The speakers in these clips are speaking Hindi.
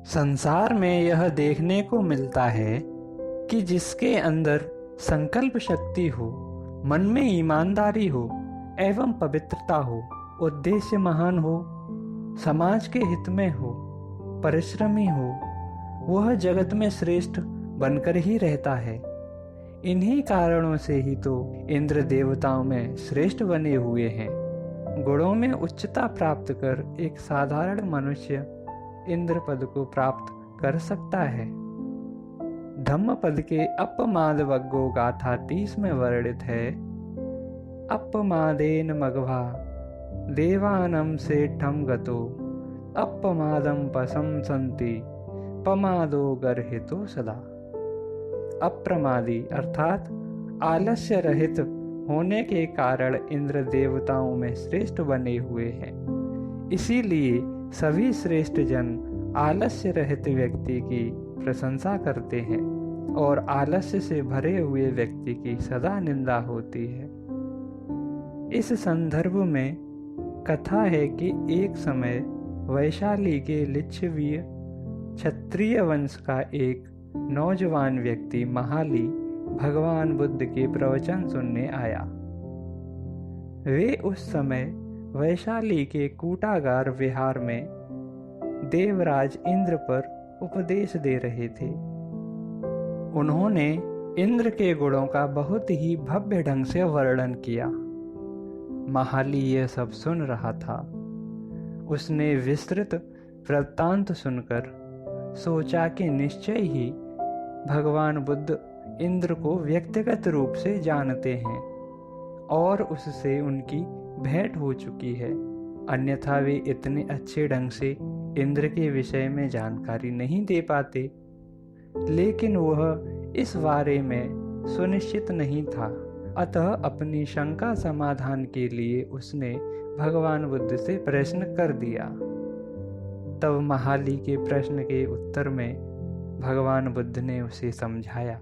संसार में यह देखने को मिलता है कि जिसके अंदर संकल्प शक्ति हो, मन में ईमानदारी हो एवं पवित्रता हो, उद्देश्य महान हो, समाज के हित में हो, परिश्रमी हो, वह जगत में श्रेष्ठ बनकर ही रहता है। इन्हीं कारणों से ही तो इंद्र देवताओं में श्रेष्ठ बने हुए हैं। गुणों में उच्चता प्राप्त कर एक साधारण मनुष्य इंद्र पद को प्राप्त कर सकता है। धम्मपद के अपमाद वग्गो गाथा 30 में वर्णित है। अपमादेन मघवा देवानम सेठम गतो अपमादम पशंसन्ति पमादो गर्हितो सदा। अप्रमादी अर्थात आलस्य रहित होने के कारण इंद्र देवताओं में श्रेष्ठ बने हुए हैं। इसीलिए सभी श्रेष्ठ जन आलस्य रहित व्यक्ति की प्रशंसा करते हैं और आलस्य से भरे हुए व्यक्ति की सदा निंदा होती है। इस संदर्भ में कथा है कि एक समय वैशाली के लिच्छवी क्षत्रिय वंश का एक नौजवान व्यक्ति महाली भगवान बुद्ध के प्रवचन सुनने आया। वे उस समय वैशाली के कूटागार विहार में देवराज इंद्र पर उपदेश दे रहे थे। उन्होंने इंद्र के गुणों का बहुत ही भव्य ढंग से वर्णन किया। महाली यह सब सुन रहा था। उसने विस्तृत वृत्तांत सुनकर सोचा कि निश्चय ही भगवान बुद्ध इंद्र को व्यक्तिगत रूप से जानते हैं और उससे उनकी भेंट हो चुकी है, अन्यथा वे इतने अच्छे ढंग से इंद्र के विषय में जानकारी नहीं दे पाते। लेकिन वह इस बारे में सुनिश्चित नहीं था, अतः अपनी शंका समाधान के लिए उसने भगवान बुद्ध से प्रश्न कर दिया। तब महाली के प्रश्न के उत्तर में भगवान बुद्ध ने उसे समझाया,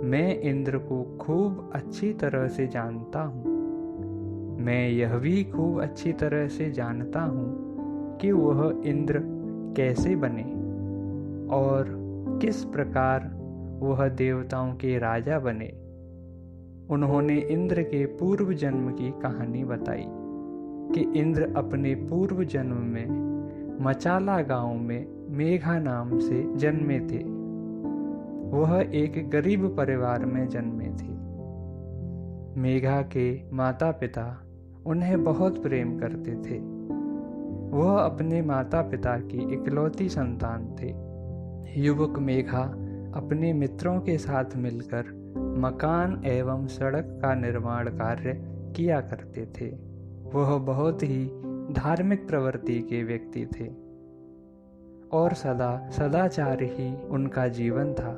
मैं इंद्र को खूब अच्छी तरह से जानता हूँ। मैं यह भी खूब अच्छी तरह से जानता हूँ कि वह इंद्र कैसे बने और किस प्रकार वह देवताओं के राजा बने। उन्होंने इंद्र के पूर्व जन्म की कहानी बताई कि इंद्र अपने पूर्व जन्म में मचाला गांव में मेघा नाम से जन्मे थे। वह एक गरीब परिवार में जन्मे थे। मेघा के माता पिता उन्हें बहुत प्रेम करते थे। वह अपने माता पिता की इकलौती संतान थे। युवक मेघा अपने मित्रों के साथ मिलकर मकान एवं सड़क का निर्माण कार्य किया करते थे। वह बहुत ही धार्मिक प्रवृत्ति के व्यक्ति थे और सदा सदाचार ही उनका जीवन था।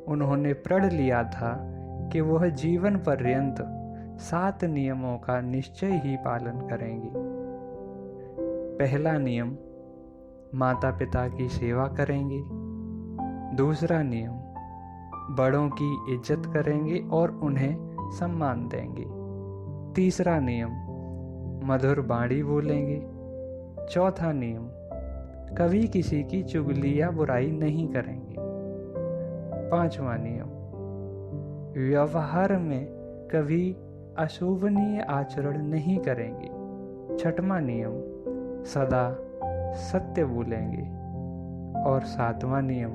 उन्होंने प्रण लिया था कि वह जीवन पर्यंत 7 नियमों का निश्चय ही पालन करेंगे। पहला नियम, माता पिता की सेवा करेंगे। दूसरा नियम, बड़ों की इज्जत करेंगे और उन्हें सम्मान देंगे। तीसरा नियम, मधुर वाणी बोलेंगे। चौथा नियम, कभी किसी की चुगली या बुराई नहीं करेंगे। पांचवा नियम, व्यवहार में कभी अशोभनीय आचरण नहीं करेंगे। छठवां नियम, सदा सत्य बोलेंगे। और सातवां नियम,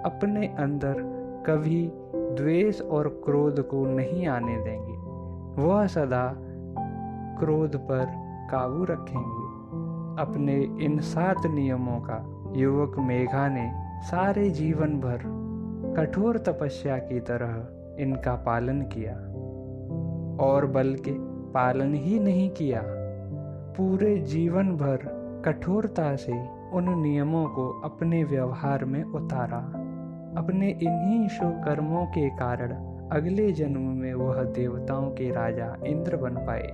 अपने अंदर कभी द्वेष और क्रोध को नहीं आने देंगे। वह सदा क्रोध पर काबू रखेंगे। अपने इन 7 नियमों का युवक मेघा ने सारे जीवन भर कठोर तपस्या की तरह इनका पालन किया और बल्कि पालन ही नहीं किया, पूरे जीवन भर कठोरता से उन नियमों को अपने व्यवहार में उतारा। अपने इन्हीं शुभ कर्मों के कारण अगले जन्म में वह देवताओं के राजा इंद्र बन पाए।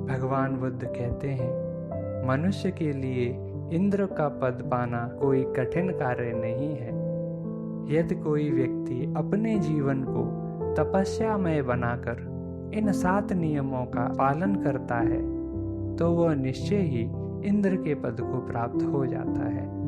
भगवान बुद्ध कहते हैं, मनुष्य के लिए इंद्र का पद पाना कोई कठिन कार्य नहीं है। यदि कोई व्यक्ति अपने जीवन को तपस्यामय बनाकर इन 7 नियमों का पालन करता है तो वह निश्चय ही इंद्र के पद को प्राप्त हो जाता है।